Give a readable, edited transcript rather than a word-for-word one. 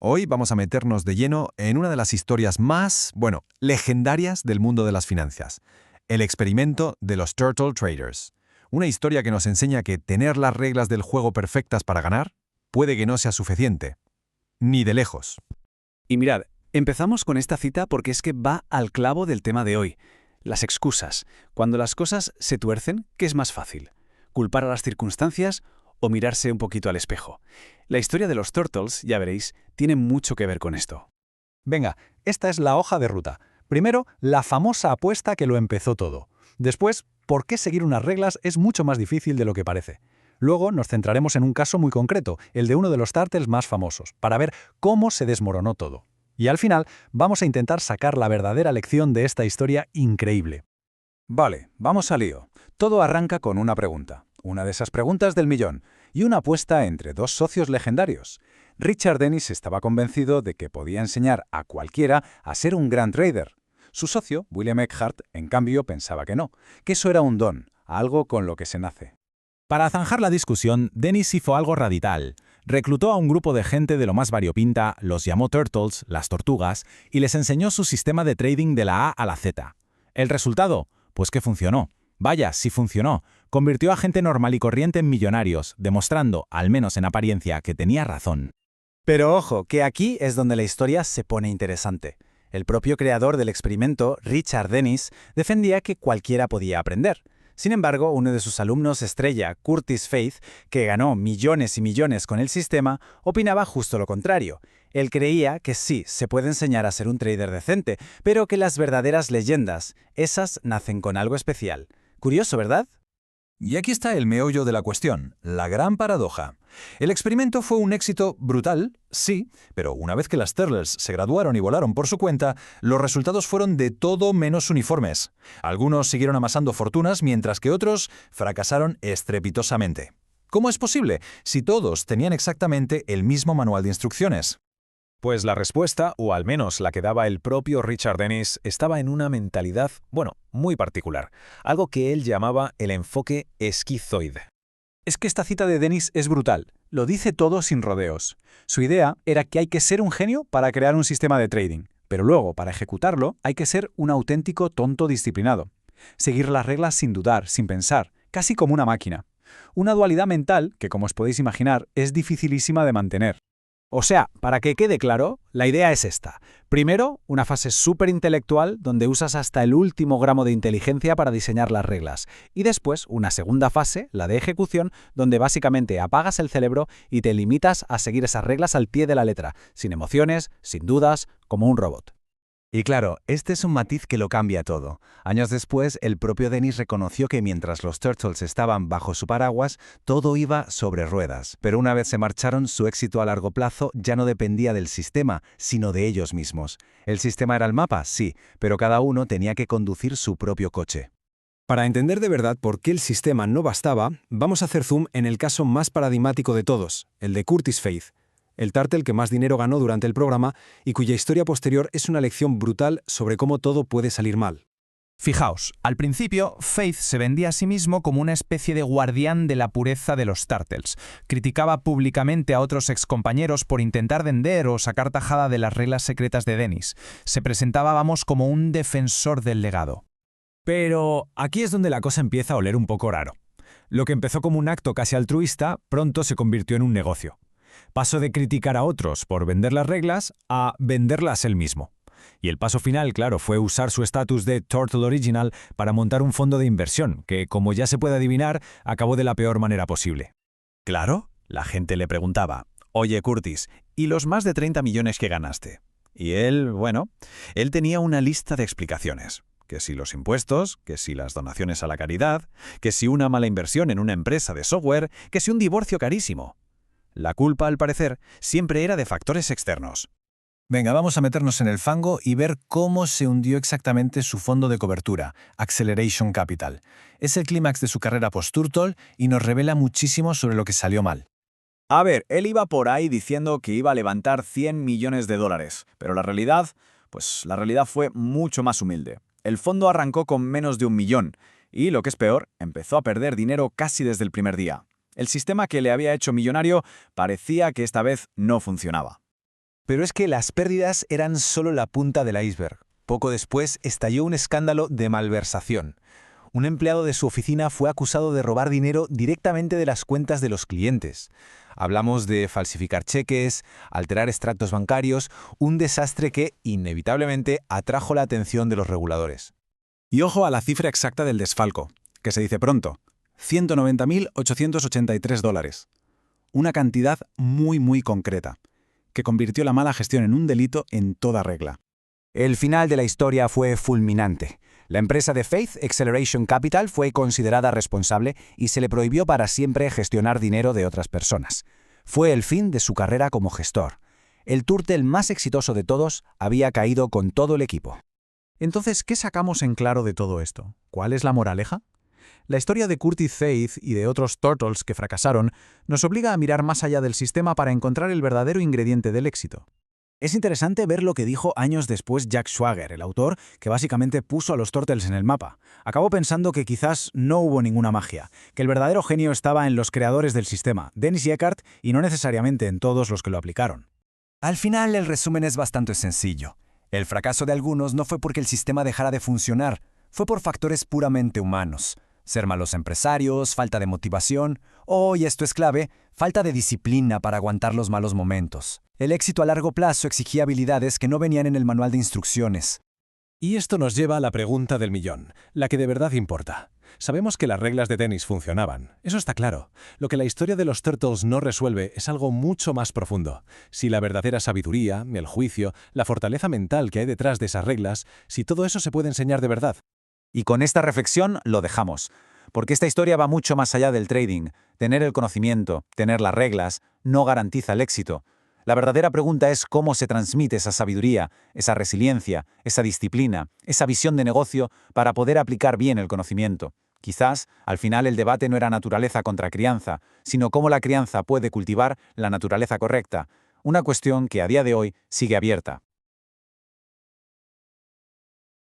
Hoy vamos a meternos de lleno en una de las historias más, legendarias del mundo de las finanzas. El experimento de los Turtle Traders. Una historia que nos enseña que tener las reglas del juego perfectas para ganar puede que no sea suficiente. Ni de lejos. Y mirad, empezamos con esta cita porque es que va al clavo del tema de hoy. Las excusas. Cuando las cosas se tuercen, ¿qué es más fácil? ¿Culpar a las circunstancias o mirarse un poquito al espejo? La historia de los Turtles, ya veréis, tiene mucho que ver con esto. Venga, esta es la hoja de ruta. Primero, la famosa apuesta que lo empezó todo. Después, por qué seguir unas reglas es mucho más difícil de lo que parece. Luego nos centraremos en un caso muy concreto, el de uno de los Turtles más famosos, para ver cómo se desmoronó todo. Y al final, vamos a intentar sacar la verdadera lección de esta historia increíble. Vale, vamos al lío. Todo arranca con una pregunta, una de esas preguntas del millón, y una apuesta entre dos socios legendarios. Richard Dennis estaba convencido de que podía enseñar a cualquiera a ser un gran trader. Su socio, William Eckhart, en cambio, pensaba que no, que eso era un don, algo con lo que se nace. Para zanjar la discusión, Dennis hizo algo radical. Reclutó a un grupo de gente de lo más variopinta, los llamó Turtles, las tortugas, y les enseñó su sistema de trading de la A a la Z. ¿El resultado? Pues que funcionó. Vaya, sí funcionó. Convirtió a gente normal y corriente en millonarios, demostrando, al menos en apariencia, que tenía razón. Pero ojo, que aquí es donde la historia se pone interesante. El propio creador del experimento, Richard Dennis, defendía que cualquiera podía aprender. Sin embargo, uno de sus alumnos estrella, Curtis Faith, que ganó millones y millones con el sistema, opinaba justo lo contrario. Él creía que sí, se puede enseñar a ser un trader decente, pero que las verdaderas leyendas, esas nacen con algo especial. Curioso, ¿verdad? Y aquí está el meollo de la cuestión, la gran paradoja. El experimento fue un éxito brutal, sí, pero una vez que las Turtles se graduaron y volaron por su cuenta, los resultados fueron de todo menos uniformes. Algunos siguieron amasando fortunas, mientras que otros fracasaron estrepitosamente. ¿Cómo es posible si todos tenían exactamente el mismo manual de instrucciones? Pues la respuesta, o al menos la que daba el propio Richard Dennis, estaba en una mentalidad, muy particular, algo que él llamaba el enfoque esquizoide. Es que esta cita de Dennis es brutal, lo dice todo sin rodeos. Su idea era que hay que ser un genio para crear un sistema de trading, pero luego, para ejecutarlo, hay que ser un auténtico tonto disciplinado. Seguir las reglas sin dudar, sin pensar, casi como una máquina. Una dualidad mental que, como os podéis imaginar, es dificilísima de mantener. O sea, para que quede claro, la idea es esta. Primero, una fase súper intelectual donde usas hasta el último gramo de inteligencia para diseñar las reglas. Y después, una segunda fase, la de ejecución, donde básicamente apagas el cerebro y te limitas a seguir esas reglas al pie de la letra, sin emociones, sin dudas, como un robot. Y claro, este es un matiz que lo cambia todo. Años después, el propio Dennis reconoció que mientras los Turtles estaban bajo su paraguas, todo iba sobre ruedas. Pero una vez se marcharon, su éxito a largo plazo ya no dependía del sistema, sino de ellos mismos. ¿El sistema era el mapa? Sí, pero cada uno tenía que conducir su propio coche. Para entender de verdad por qué el sistema no bastaba, vamos a hacer zoom en el caso más paradigmático de todos, el de Curtis Faith, el Turtle que más dinero ganó durante el programa y cuya historia posterior es una lección brutal sobre cómo todo puede salir mal. Fijaos, al principio, Faith se vendía a sí mismo como una especie de guardián de la pureza de los Turtles. Criticaba públicamente a otros excompañeros por intentar vender o sacar tajada de las reglas secretas de Dennis. Se presentaba, como un defensor del legado. Pero aquí es donde la cosa empieza a oler un poco raro. Lo que empezó como un acto casi altruista, pronto se convirtió en un negocio. Pasó de criticar a otros por vender las reglas a venderlas él mismo. Y el paso final, claro, fue usar su estatus de Turtle Original para montar un fondo de inversión, que, como ya se puede adivinar, acabó de la peor manera posible. Claro, la gente le preguntaba, «Oye, Curtis, ¿y los más de 30 millones que ganaste?» Y él tenía una lista de explicaciones. Que si los impuestos, que si las donaciones a la caridad, que si una mala inversión en una empresa de software, que si un divorcio carísimo. La culpa, al parecer, siempre era de factores externos. Venga, vamos a meternos en el fango y ver cómo se hundió exactamente su fondo de cobertura, Acceleration Capital. Es el clímax de su carrera post-Turtle y nos revela muchísimo sobre lo que salió mal. A ver, él iba por ahí diciendo que iba a levantar 100 millones de dólares, pero la realidad fue mucho más humilde. El fondo arrancó con menos de 1 millón y, lo que es peor, empezó a perder dinero casi desde el primer día. El sistema que le había hecho millonario parecía que esta vez no funcionaba. Pero es que las pérdidas eran solo la punta del iceberg. Poco después estalló un escándalo de malversación. Un empleado de su oficina fue acusado de robar dinero directamente de las cuentas de los clientes. Hablamos de falsificar cheques, alterar extractos bancarios, un desastre que, inevitablemente, atrajo la atención de los reguladores. Y ojo a la cifra exacta del desfalco, que se dice pronto: $190.883. Una cantidad muy concreta, que convirtió la mala gestión en un delito en toda regla. El final de la historia fue fulminante. La empresa de Faith Acceleration Capital fue considerada responsable y se le prohibió para siempre gestionar dinero de otras personas. Fue el fin de su carrera como gestor. El túrtel más exitoso de todos había caído con todo el equipo. Entonces, ¿qué sacamos en claro de todo esto? ¿Cuál es la moraleja? La historia de Curtis Faith y de otros Turtles que fracasaron nos obliga a mirar más allá del sistema para encontrar el verdadero ingrediente del éxito. Es interesante ver lo que dijo años después Jack Schwager, el autor que básicamente puso a los Turtles en el mapa. Acabó pensando que quizás no hubo ninguna magia, que el verdadero genio estaba en los creadores del sistema, Dennis y Eckhart, y no necesariamente en todos los que lo aplicaron. Al final, el resumen es bastante sencillo. El fracaso de algunos no fue porque el sistema dejara de funcionar, fue por factores puramente humanos. Ser malos empresarios, falta de motivación o, y esto es clave, falta de disciplina para aguantar los malos momentos. El éxito a largo plazo exigía habilidades que no venían en el manual de instrucciones. Y esto nos lleva a la pregunta del millón, la que de verdad importa. Sabemos que las reglas de Dennis funcionaban, eso está claro. Lo que la historia de los Turtles no resuelve es algo mucho más profundo. Si la verdadera sabiduría, el juicio, la fortaleza mental que hay detrás de esas reglas, si todo eso se puede enseñar de verdad. Y con esta reflexión lo dejamos, porque esta historia va mucho más allá del trading. Tener el conocimiento, tener las reglas, no garantiza el éxito. La verdadera pregunta es cómo se transmite esa sabiduría, esa resiliencia, esa disciplina, esa visión de negocio para poder aplicar bien el conocimiento. Quizás, al final, el debate no era naturaleza contra crianza, sino cómo la crianza puede cultivar la naturaleza correcta, una cuestión que a día de hoy sigue abierta.